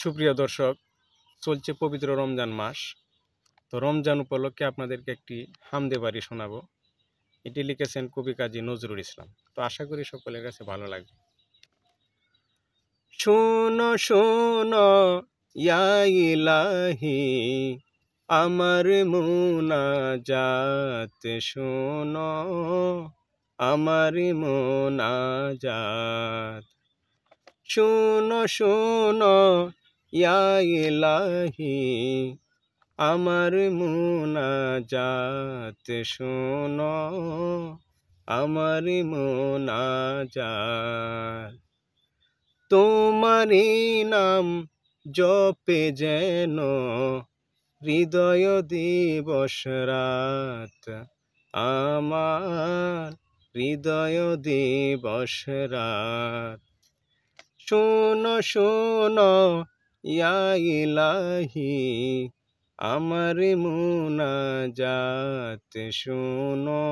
সুপ্রিয় দর্শক, চলছে পবিত্র রমজান মাস। তো রমজান উপলক্ষে আপনাদেরকে একটি হামদে বাড়ি শোনাবো। এটি লিখেছেন কবি কাজী নজরুল ইসলাম। তো আশা করি সকলের কাছে ভালো লাগবে। শোনো শোনো ইয়া ইলাহি, আমার মুনাজাত শোনো, আমার মুনাজাত। শোনো শোনো ইয়া ইলাহি, আমার মুনাজাত শোনো, আমার মুনাজাত। তোমারি নাম জপে যেন হৃদয় দিবস রাত, আমার হৃদয় দিবস রাত। শোনো শোনো ইয়া ইলাহি, আমার মুনাজাত শোনো,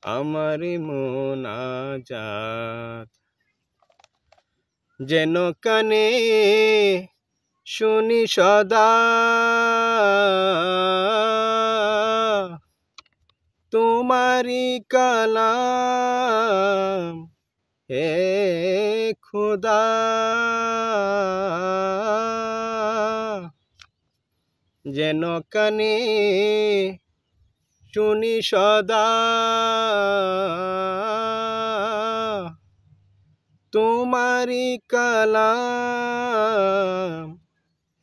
আমার মুনাজাত। যেন কানে শুনি সদা তোমারি কালাম, হে খুদা। যেন কানে শুনি সদা তোমারি কালাম,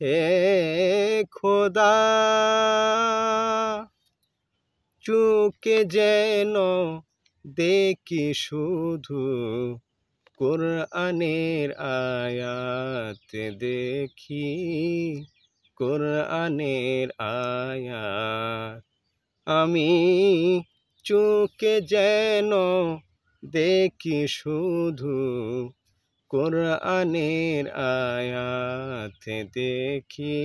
হে খোদা। চোখে যেন দেখি শুধু কোরআনের আয়াত, দেখি কোরআনের আয়াত। আমি চোখে যেন দেখি শুধু কোরআনের আয়াত, দেখি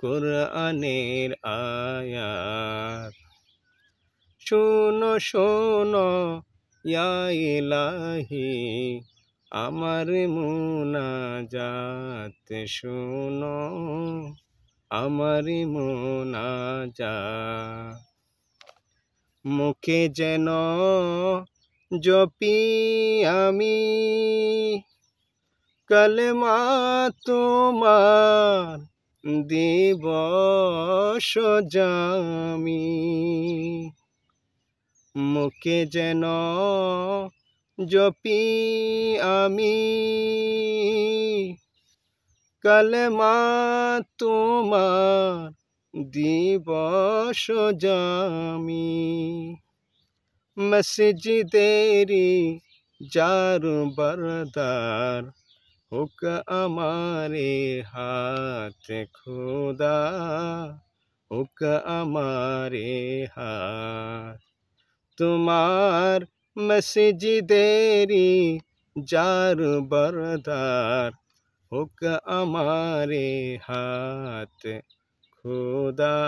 কোরআনের আয়াত। শোনো শোনো ইয়া ইলাহি, আমার মুনাজাত শোনো, আমার মুনাজাত। মুখে যেন জপি আমি কালেমা তোমার দিবস জামি। মুখে যেন জপি আমি কালেমা তোমার দিবস জামি। মসজিদেরি যার বরদার হোক আমারে হাত, খোদা হোক আমারে হাত। তোমার মসজিদেরি যার বরদার হোক আমারে হাত, খোদা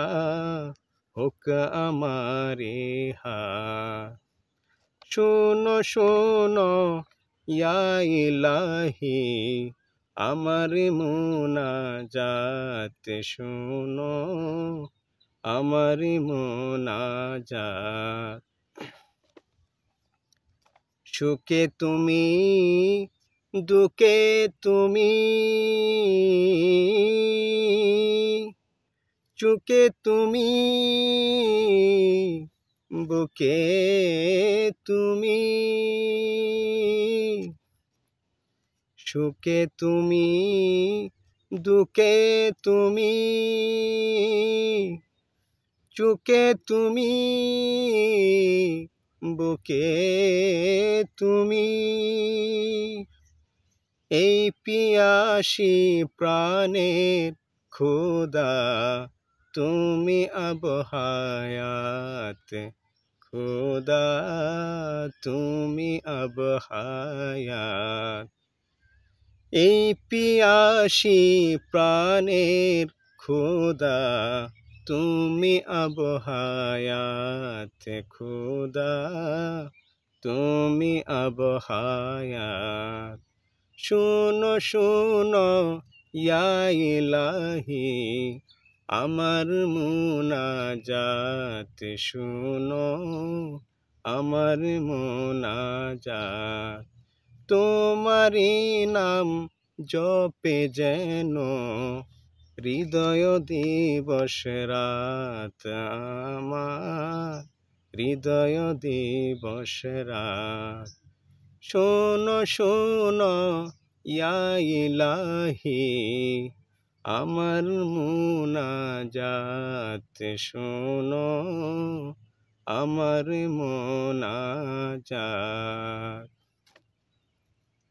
হোক আমারে হাত। শোনো শোনো ইয়া ইলাহি, আমার মুনাজাত শোনো, আমার মুনাজাত। সুখে তুমি দুঃখে তুমি, চুকে তুমি বুকে তুমি। সুখে তুমি দুঃখে তুমি, চুকে তুমি বুকে তুমি। এই পিয়াসী প্রাণের খোদা তুমি আবহায়াত, খোদা তুমি আবহায়াত। এই পিয়াসী প্রাণের খোদা তুমি আবহায়াত, খোদা তুমি আবহায়াত। শুনো শুনো ইয়া ইলাহি আমার মুনাজাত শুনো আমার মুনাজাত তোমারি নাম জপে যেন হৃদয় দিবস রাত আমার হৃদয় দিবস রাত শোনো শোনো ইয়া ইলাহি আমার মুনাজাত শোনো আমার মুনাজাত